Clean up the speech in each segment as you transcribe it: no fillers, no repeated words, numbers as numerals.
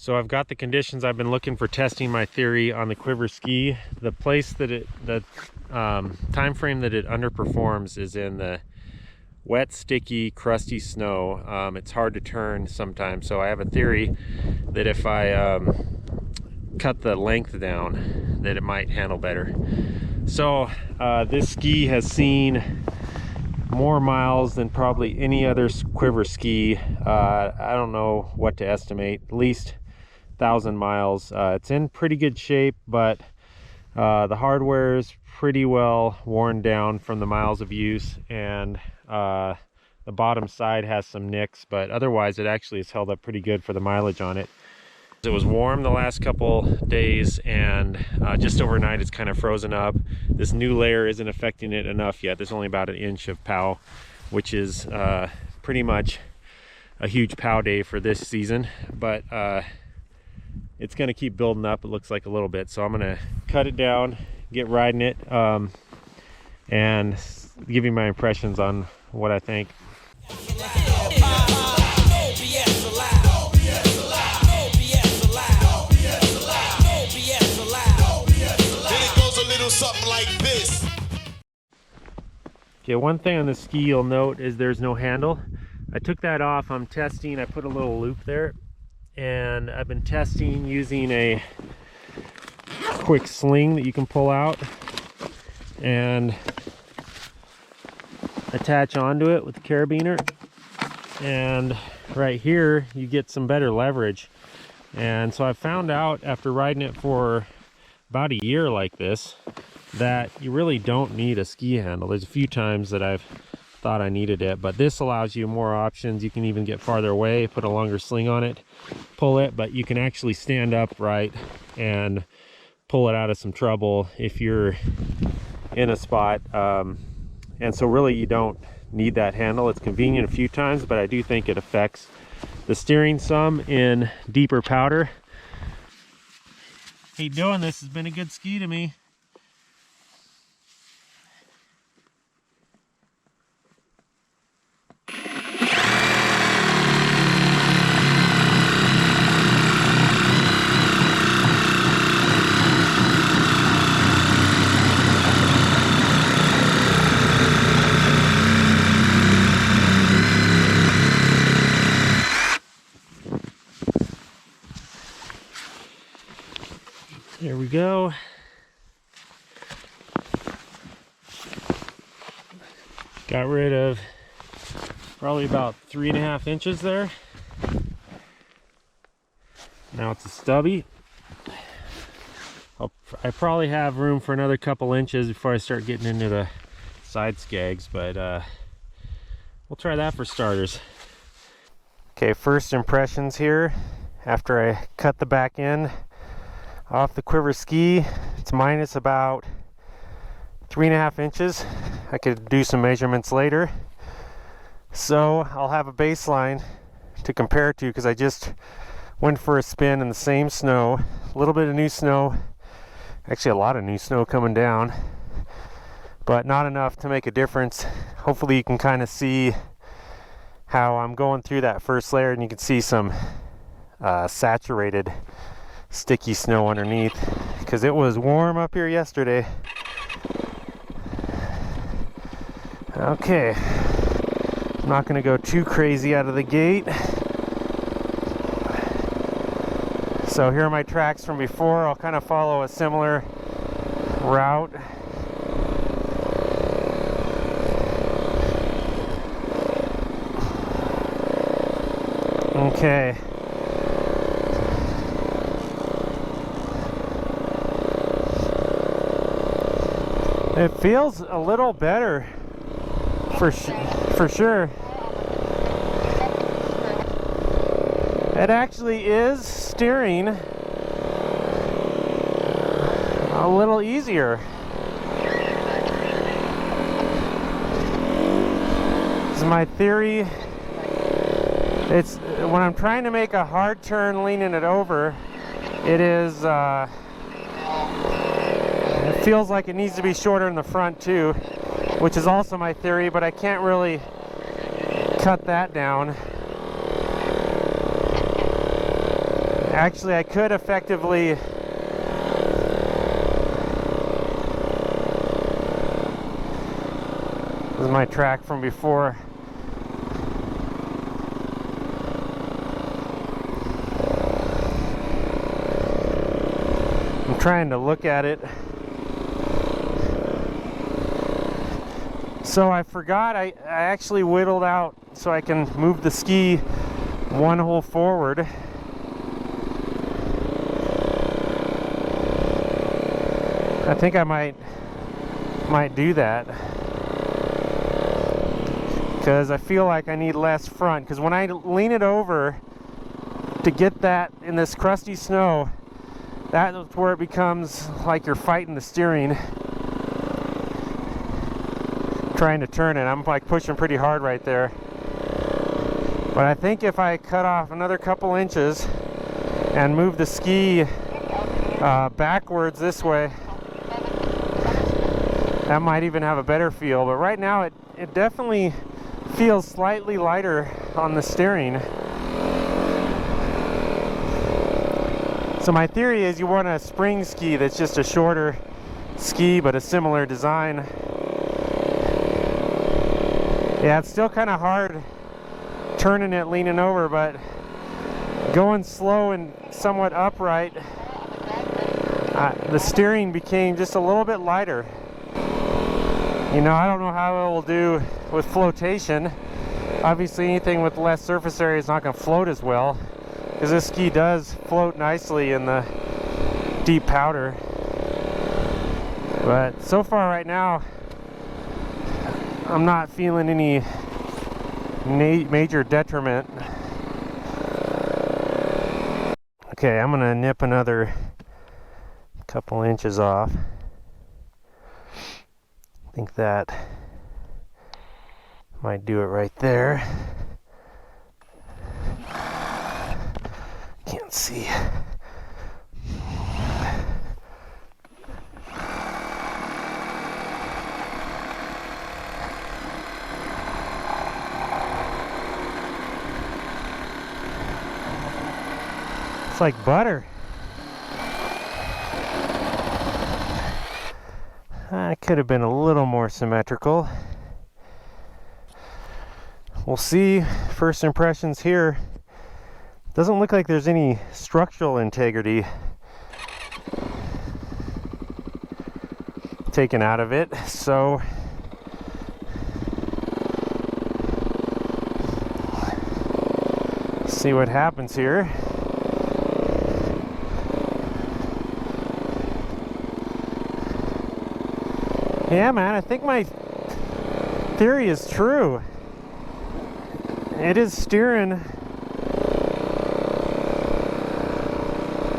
So I've got the conditions I've been looking for testing my theory on the Quiver ski. The place that the time frame that it underperforms is in the wet, sticky, crusty snow. It's hard to turn sometimes, so I have a theory that if I cut the length down, that it might handle better. So this ski has seen more miles than probably any other Quiver ski. I don't know what to estimate, at least 1,000 miles. It's in pretty good shape, but the hardware is pretty well worn down from the miles of use, and the bottom side has some nicks, but otherwise it actually has held up pretty good for the mileage on it. It was warm the last couple days, and just overnight it's kind of frozen up. This new layer isn't affecting it enough yet. There's only about an inch of pow, which is pretty much a huge pow day for this season, but it's going to keep building up, it looks like, a little bit. So I'm going to cut it down, get riding it, and give you my impressions on what I think. Something like this. Okay, one thing on the ski you'll note is there's no handle. I took that off. I'm testing. I put a little loop there, and I've been testing using a quick sling that you can pull out and attach onto it with the carabiner, and right here you get some better leverage. And so I found out after riding it for about a year like this that you really don't need a ski handle. There's a few times that I've thought I needed it, but this allows you more options. You can even get farther away, put a longer sling on it, pull it, but you can actually stand upright and pull it out of some trouble if you're in a spot. And so really you don't need that handle. It's convenient a few times, but I do think it affects the steering some in deeper powder. Keep doing this. Has been a good ski to me. There we go. Got rid of probably about 3.5 inches there. Now it's a stubby. I probably have room for another couple inches before I start getting into the side skags, but we'll try that for starters. Okay, first impressions here after I cut the back end off the Quiver ski. It's minus about 3.5 inches. I could do some measurements later, so I'll have a baseline to compare to, because I just went for a spin in the same snow. A little bit of new snow, actually a lot of new snow coming down, but not enough to make a difference. Hopefully you can kind of see how I'm going through that first layer, and you can see some saturated sticky snow underneath, because it was warm up here yesterday. Okay, I'm not going to go too crazy out of the gate. So here are my tracks from before. I'll kind of follow a similar route. Okay. It feels a little better for sure. It actually is steering a little easier. This is my theory. It's when I'm trying to make a hard turn leaning it over, it is it feels like it needs to be shorter in the front too, which is also my theory, but I can't really cut that down Actually, I could effectively this is my track from before. I'm trying to look at it. So I forgot I actually whittled out so I can move the ski one hole forward. I think I might do that because I feel like I need less front, because when I lean it over to get that in this crusty snow, that's where it becomes like you're fighting the steering trying to turn it. I'm like pushing pretty hard right there, but I think if I cut off another couple inches and move the ski backwards this way, that might even have a better feel. But right now it definitely feels slightly lighter on the steering. So my theory is you want a spring ski that's just a shorter ski but a similar design. Yeah, it's still kind of hard turning it leaning over, but going slow and somewhat upright, the steering became just a little bit lighter. You know, I don't know how it will do with flotation. Obviously anything with less surface area is not going to float as well, because this ski does float nicely in the deep powder. But so far right now, I'm not feeling any major detriment. Okay, I'm gonna nip another couple inches off. I think that might do it right there. Can't see. It's like butter. I could have been a little more symmetrical. We'll see. First impressions here. Doesn't look like there's any structural integrity taken out of it, so see what happens here. Yeah, man, I think my theory is true. It is steering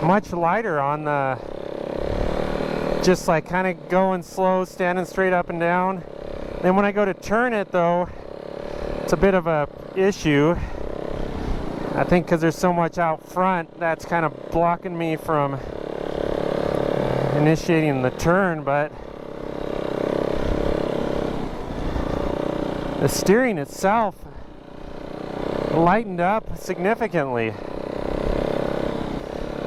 much lighter on the, just like kind of going slow, standing straight up and down. Then when I go to turn it though, it's a bit of a issue. I think because there's so much out front, that's kind of blocking me from initiating the turn, but the steering itself lightened up significantly.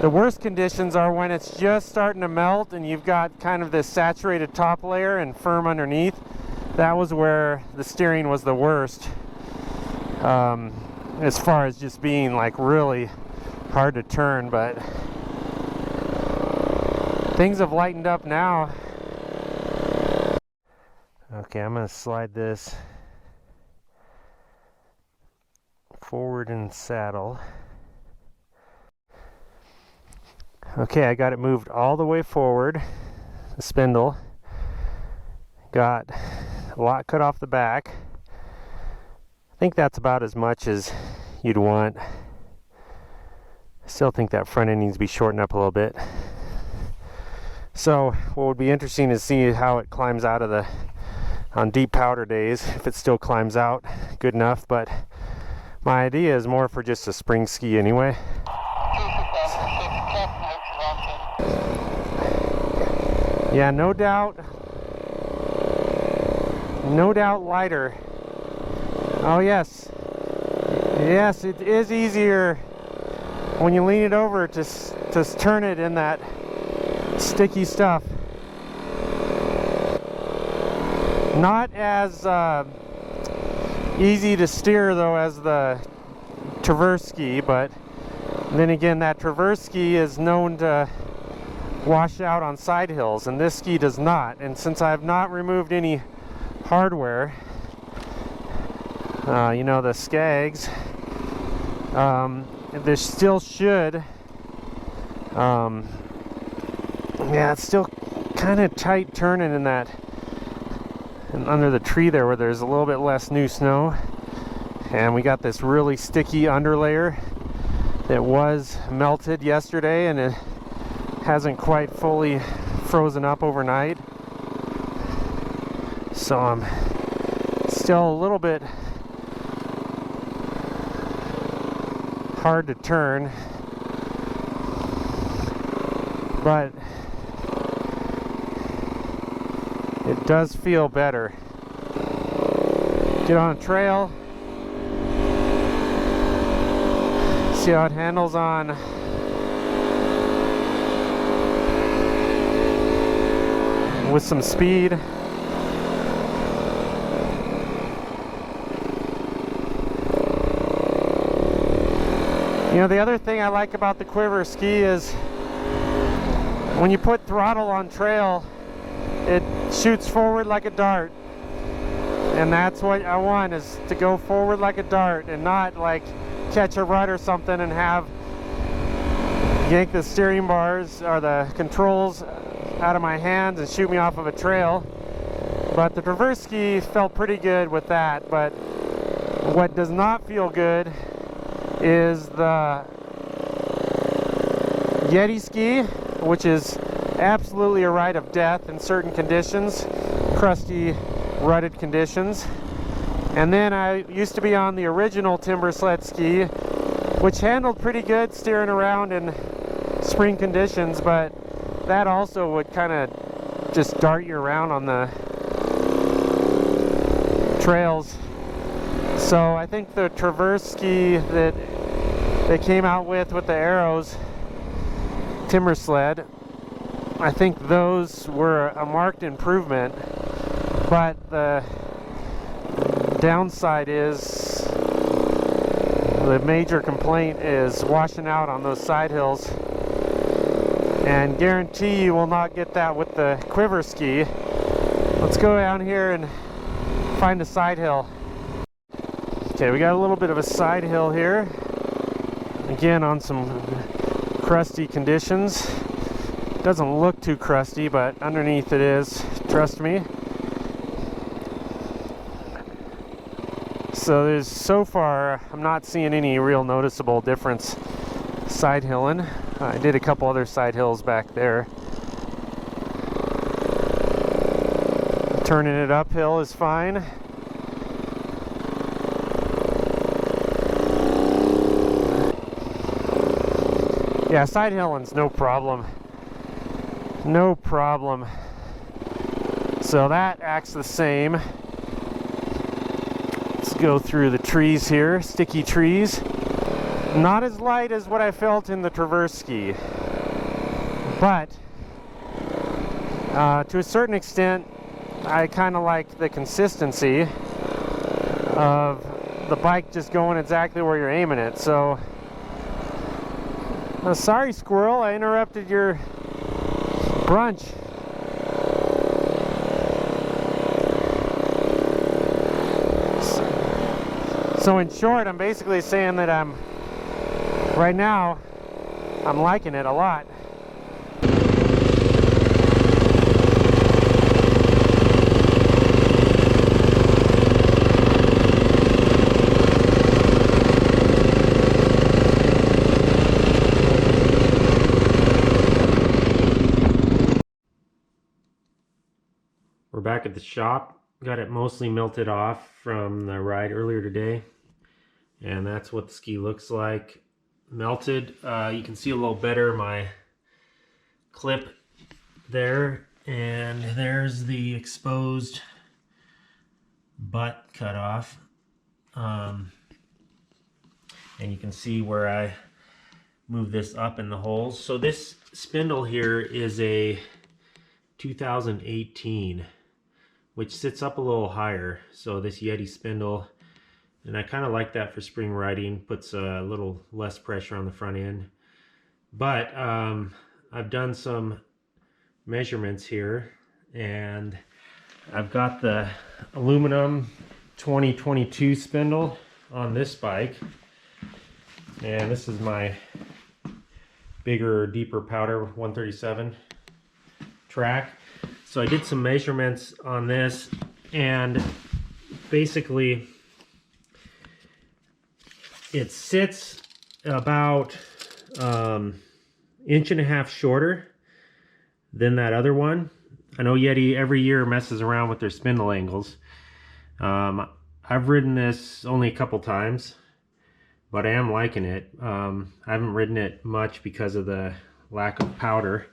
The worst conditions are when it's just starting to melt and you've got kind of this saturated top layer and firm underneath. That was where the steering was the worst, as far as just being like really hard to turn. But things have lightened up now. Okay, I'm gonna slide this forward in saddle. Okay, I got it moved all the way forward, the spindle. Got a lot cut off the back. I think that's about as much as you'd want. I still think that front end needs to be shortened up a little bit. So what would be interesting is see how it climbs out of the, on deep powder days, if it still climbs out good enough. But my idea is more for just a spring ski anyway. Yeah, no doubt lighter. Oh yes, yes, it is easier when you lean it over to turn it in that sticky stuff. Not as easy to steer though as the Traverse ski, but then again, that Traverse ski is known to wash out on side hills, and this ski does not. And since I have not removed any hardware, you know, the skags, there still should, yeah, it's still kind of tight turning in that, and under the tree there where there's a little bit less new snow. And we got this really sticky underlayer that was melted yesterday, and it hasn't quite fully frozen up overnight. So I'm still a little bit hard to turn, but it does feel better. Get on a trail, see how it handles on with some speed. You know, the other thing I like about the Quiver ski is when you put throttle on trail, it shoots forward like a dart. And that's what I want, is to go forward like a dart and not like catch a rut or something and have yank the steering bars or the controls out of my hands and shoot me off of a trail. But the Traverse ski felt pretty good with that. But what does not feel good is the Yeti ski, which is absolutely a ride of death in certain conditions, crusty, rutted conditions. And then I used to be on the original timber sled ski, which handled pretty good steering around in spring conditions, but that also would kind of just dart you around on the trails. So I think the Traverse ski that they came out with the arrows timber sled, I think those were a marked improvement, but the downside is, the major complaint is washing out on those side hills, and guarantee you will not get that with the Quiver ski. Let's go down here and find a side hill. Okay, we got a little bit of a side hill here, again on some crusty conditions. Doesn't look too crusty, but underneath it is, trust me. So there's, so far I'm not seeing any real noticeable difference side hilling. I did a couple other side hills back there. Turning it uphill is fine. Yeah, side hilling's no problem. No problem. So that acts the same. Let's go through the trees here, sticky trees. Not as light as what I felt in the Traverse ski, but to a certain extent, I kind of like the consistency of the bike just going exactly where you're aiming it. So, sorry squirrel, I interrupted your brunch. So in short, I'm basically saying that right now, I'm liking it a lot. We're back at the shop. Got it mostly melted off from the ride earlier today. And that's what the ski looks like. Melted. You can see a little better my clip there. And there's the exposed butt cut off. And you can see where I move this up in the holes. So this spindle here is a 2018, which sits up a little higher. So this Yeti spindle, and I kind of like that for spring riding, puts a little less pressure on the front end. But I've done some measurements here, and I've got the aluminum 2022 spindle on this bike, and this is my bigger, deeper powder 137 track. So I did some measurements on this, and basically it sits about inch and a half shorter than that other one. I know Yeti every year messes around with their spindle angles. I've ridden this only a couple times, but I am liking it. I haven't ridden it much because of the lack of powder,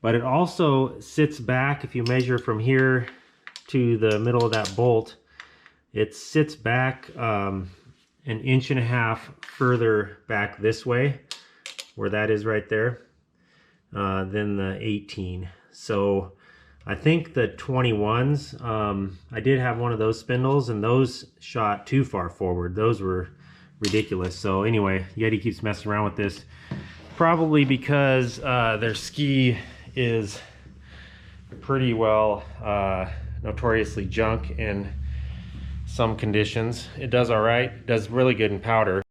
but it also sits back. If you measure from here to the middle of that bolt, it sits back an inch and a half further back this way, where that is right there, than the 18. So I think the 21s, I did have one of those spindles, and those shot too far forward. Those were ridiculous. So anyway, Yeti keeps messing around with this, probably because their ski is pretty well notoriously junk in some conditions. It does all right, it does really good in powder.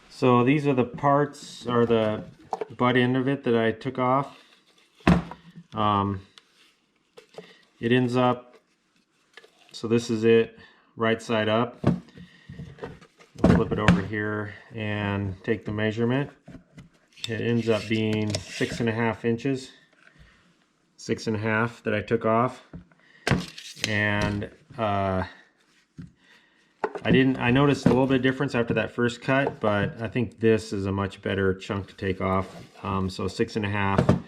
So these are the parts, or the butt end of it, that I took off. It ends up, so this is it, right side up. I'll flip it over here and take the measurement. It ends up being 6.5 inches, 6.5 that I took off. And I noticed a little bit of difference after that first cut, but I think this is a much better chunk to take off. So 6.5.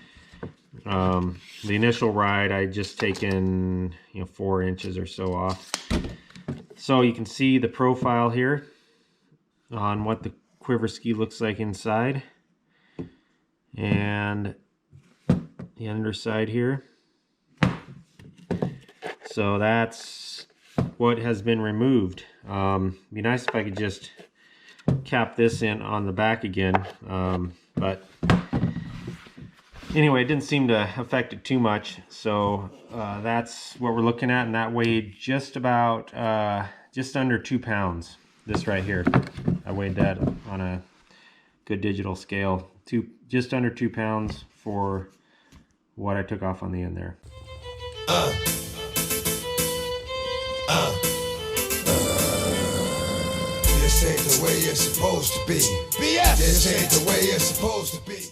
The initial ride, I just taken 4 inches or so off. So you can see the profile here on what the Quiver ski looks like inside, and the underside here. So that's what has been removed. Be nice if I could just cap this in on the back again, but anyway, it didn't seem to affect it too much. So that's what we're looking at, and that weighed just about just under 2 pounds. This right here, I weighed that on a good digital scale. Just under 2 pounds for what I took off on the end there. This ain't the way it's supposed to be. BS. This ain't the way it's supposed to be.